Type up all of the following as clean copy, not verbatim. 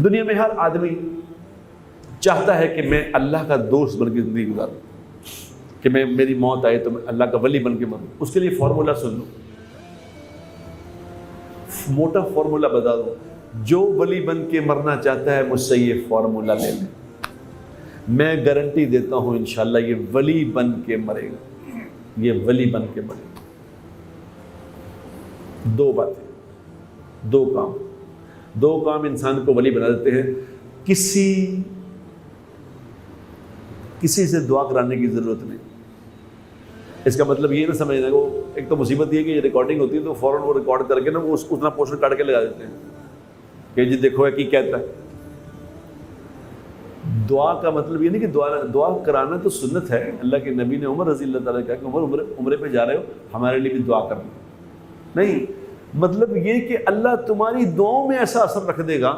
دنیا میں ہر آدمی چاہتا ہے کہ میں اللہ کا دوست بن کے زندگی گزاروں، کہ میری موت آئے تو میں اللہ کا ولی بن کے مروں۔ اس کے لیے فارمولہ سن لو، موٹا فارمولہ بتا دو، جو ولی بن کے مرنا چاہتا ہے مجھ سے یہ فارمولہ لے لے، میں گارنٹی دیتا ہوں انشاءاللہ یہ ولی بن کے مرے گا، یہ ولی بن کے مرے گا۔ دو باتیں، دو کام انسان کو ولی بنا دیتے ہیں۔ کسی سے دعا کرانے کی ضرورت نہیں۔ اس کا مطلب یہ نہ سمجھنا کہ وہ ایک تو مصیبت یہ ہے کہ یہ ریکارڈنگ ہوتی ہے تو فوراً وہ ریکارڈ کر کے نا وہ اتنا پورشن کاٹ کے لگا دیتے ہیں کہ جی دیکھو ہے کی کہتا ہے۔ دعا کا مطلب یہ نہیں کہ دعا کرانا تو سنت ہے۔ اللہ کے نبی نے عمر رضی اللہ تعالیٰ کہا کہ عمر عمرے پہ جا رہے ہو ہمارے لیے بھی دعا کرنا، نہیں مطلب یہ کہ اللہ تمہاری دعاؤں میں ایسا اثر رکھ دے گا،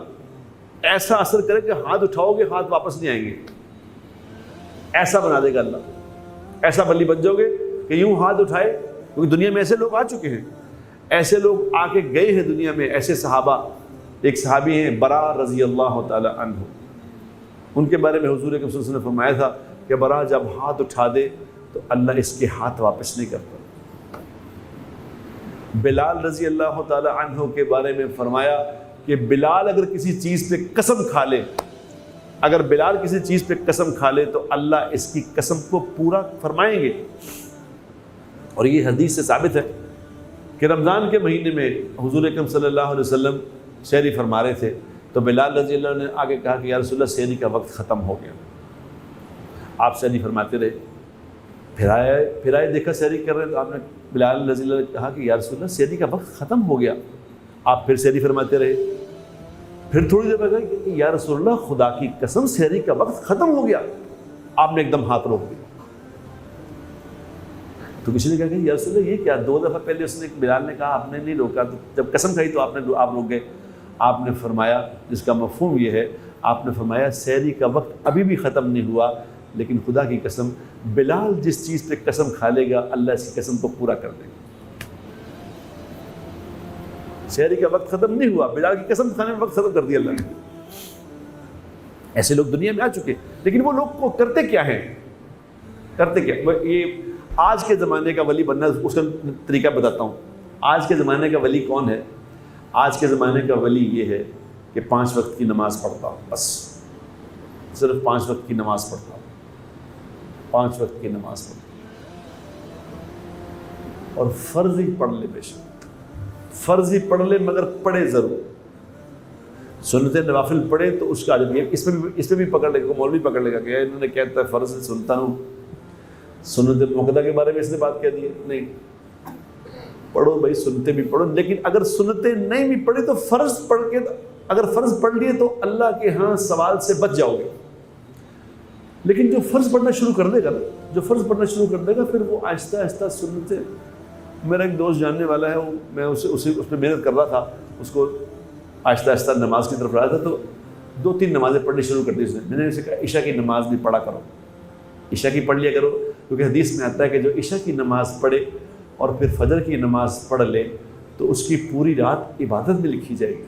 ایسا اثر کرے کہ ہاتھ اٹھاؤ گے ہاتھ واپس نہیں آئیں گے، ایسا بنا دے گا اللہ، ایسا ولی بن جاؤ گے کہ یوں ہاتھ اٹھائے، کیونکہ دنیا میں ایسے لوگ آ چکے ہیں، ایسے لوگ آ کے گئے ہیں دنیا میں، ایسے صحابہ۔ ایک صحابی ہیں برا رضی اللہ تعالی عنہ، ان کے بارے میں حضور اکرم صلی اللہ علیہ وسلم نے فرمایا تھا کہ برا جب ہاتھ اٹھا دے تو اللہ اس کے ہاتھ واپس نہیں کرتا۔ بلال رضی اللہ تعالی عنہ کے بارے میں فرمایا کہ بلال اگر کسی چیز پہ قسم کھا لے، اگر بلال کسی چیز پہ قسم کھا لے تو اللہ اس کی قسم کو پورا فرمائیں گے۔ اور یہ حدیث سے ثابت ہے کہ رمضان کے مہینے میں حضور اکرم صلی اللہ علیہ وسلم سحری فرما رہے تھے تو بلال رضی اللہ عنہ نے آگے کہا کہ یا رسول اللہ سحری کا وقت ختم ہو گیا۔ آپ سحری فرماتے رہے، پھر آئے دیکھا سحری کر رہے ہیں تو آپ نے بلال رضی اللہ نے کہا کہ یا رسول اللہ سحری کا وقت ختم ہو گیا۔ آپ پھر سحری فرماتے رہے، پھر تھوڑی دیر بعد کہا کہ یا رسول اللہ خدا کی قسم سحری کا وقت ختم ہو گیا۔ آپ نے ایک دم ہاتھ روک دیا۔ تو کسی نے کہا کہ یا رسول اللہ یہ کیا؟ دو دفعہ پہلے اس نے بلال نے کہا آپ نے نہیں روکا، تو جب قسم کھائی تو آپ روک گئے۔ آپ نے فرمایا، جس کا مفہوم یہ ہے، آپ نے فرمایا سحری کا وقت ابھی بھی ختم نہیں ہوا، لیکن خدا کی قسم بلال جس چیز پہ قسم کھا لے گا اللہ اس کی قسم کو پورا کر دے گا۔ سحری کا وقت ختم نہیں ہوا، بلال کی قسم کھانے میں وقت ختم کر دیا اللہ نے۔ ایسے لوگ دنیا میں آ چکے، لیکن وہ لوگ کو کرتے کیا ہیں؟ کرتے کیا؟ یہ آج کے زمانے کا ولی بننا، اس کا طریقہ بتاتا ہوں۔ آج کے زمانے کا ولی کون ہے؟ آج کے زمانے کا ولی یہ ہے کہ 5 وقت کی نماز پڑھتا ہوں، بس صرف 5 وقت کی نماز پڑھتا ہوں، 5 وقت کی نماز پڑھتا ہوں، اور فرض ہی پڑھ لے، بے شک فرض ہی پڑھ لے مگر پڑھے ضرور۔ سنت نوافل پڑھے تو اس کا عجب ہے، اس پہ بھی پکڑ لے گا، مولوی پکڑ لے گا کہ انہوں نے کہتا ہے فرض سنتا ہوں، سنت موقدہ کے بارے میں اس نے بات کہہ دی ہے۔ نہیں، پڑھو بھائی، سنتے بھی پڑھو، لیکن اگر سنتے نہیں بھی پڑھے تو فرض پڑھ کے، اگر فرض پڑھ لیے تو اللہ کے ہاں سوال سے بچ جاؤ گے۔ لیکن جو فرض پڑھنا شروع کر دے گا پھر وہ آہستہ آہستہ سنتے۔ میرا ایک دوست جاننے والا ہے، میں اس پہ محنت کر رہا تھا، اس کو آہستہ آہستہ نماز کی طرف لایا تھا، تو 2-3 نمازیں پڑھنی شروع کر دی اس نے۔ میں نے اسے کہا عشاء کی نماز بھی پڑھا کرو، عشاء کی پڑھ لیا کرو، کیونکہ حدیث میں آتا ہے کہ جو عشاء کی نماز پڑھے اور پھر فجر کی نماز پڑھ لے تو اس کی پوری رات عبادت میں لکھی جائے گی،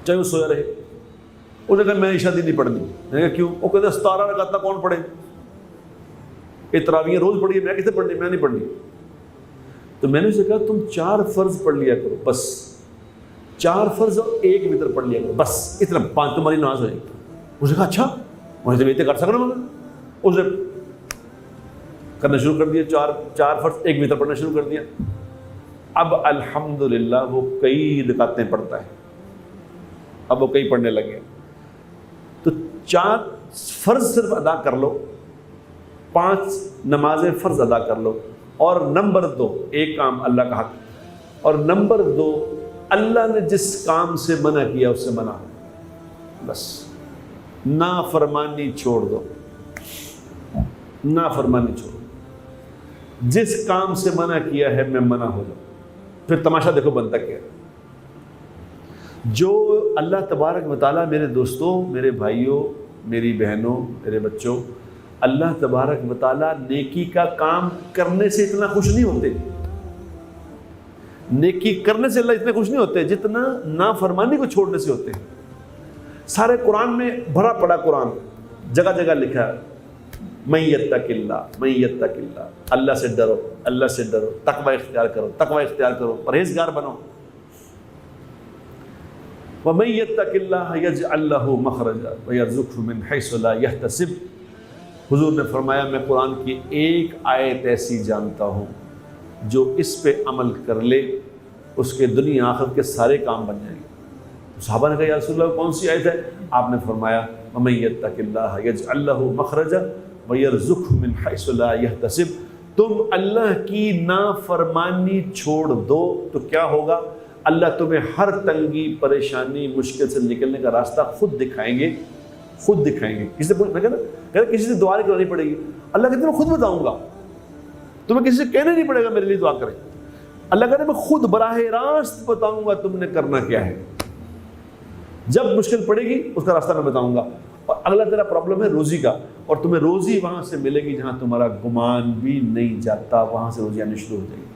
چاہے وہ سویا رہے۔ اس نے کہا میں عشاء دن نہیں پڑھنی۔ میں نے کہا کیوں؟ وہ کہتے 17 رکعت کون پڑھے؟ یہ تراویح روز پڑھیے، میں کیسے پڑھنی؟ میں نہیں پڑھنی۔ تو میں نے اسے کہا تم 4 فرض پڑھ لیا کرو، بس 4 فرض اور 1 وتر پڑھ لیا کرو، بس اتنا 5 تمہاری نماز ہو جائے گی۔ اس نے کہا اچھا مجھے تو یہ کر سکنا میں۔ اس نے کرنا شروع کر دیا، 4 فرض 1 وتر پڑھنا شروع کر دیا۔ اب الحمدللہ وہ کئی رکعتیں پڑھتا ہے، اب وہ کئی پڑھنے لگے۔ تو 4 فرض صرف ادا کر لو، 5 نمازیں فرض ادا کر لو، اور نمبر 2 ایک کام اللہ کا حق، اور نمبر 2 اللہ نے جس کام سے منع کیا اس سے منع ہو، بس نافرمانی چھوڑ دو، نافرمانی چھوڑ دو، جس کام سے منع کیا ہے میں منع ہو جاؤں۔ پھر تماشا دیکھو بنتا کیا ہے۔ جو اللہ تبارک و تعالیٰ، میرے دوستوں، میرے بھائیوں، میری بہنوں، میرے بچوں، اللہ تبارک و تعالیٰ نیکی کا کام کرنے سے اتنا خوش نہیں ہوتے، نیکی کرنے سے اللہ اتنے خوش نہیں ہوتے جتنا نافرمانی کو چھوڑنے سے ہوتے ہیں۔ سارے قرآن میں بھرا پڑا قرآن، جگہ جگہ لکھا ہے من یتق اللہ، من یتق اللہ، اللہ سے ڈرو، اللہ سے ڈرو، تقوی اختیار کرو، تقوی اختیار کرو، پرہیزگار بنو۔ وَمَن يَتَّقِ اللَّهَ يَجْعَل لَّهُ مَخْرَجًا وَيَرْزُقْهُ مِنْ حَيْثُ لَا يَحْتَسِبُ۔ حضور نے فرمایا میں قرآن کی ایک آیت ایسی جانتا ہوں جو اس پہ عمل کر لے اس کے دنیا آخرت کے سارے کام بن جائیں گے۔ صحابہ نے کہا یا رسول اللہ کون سی آیت ہے؟ آپ نے فرمایا وَمَن يَتَّقِ اللَّهَ يَجْعَل لَّهُ مَخْرَجًا وَيَرْزُقْهُ مِنْ حَيْثُ لَا يَحْتَسِبُ۔ تم اللہ کی نافرمانی چھوڑ دو تو کیا ہوگا؟ اللہ تمہیں ہر تنگی، پریشانی، مشکل سے نکلنے کا راستہ خود دکھائیں گے، خود دکھائیں گے۔ کسی سے میں کہنا کسی سے دعا نہیں کرانی پڑے گی، اللہ کہتے ہیں میں خود بتاؤں گا، تمہیں کسی سے کہنا نہیں پڑے گا میرے لیے دعا کریں، اللہ کہتے ہیں میں خود براہ راست بتاؤں گا تم نے کرنا کیا ہے۔ جب مشکل پڑے گی اس کا راستہ میں بتاؤں گا، اور اگلا تیرا پرابلم ہے روزی کا، اور تمہیں روزی وہاں سے ملے گی جہاں تمہارا گمان بھی نہیں جاتا، وہاں سے روزی آنی شروع ہو جائے گی۔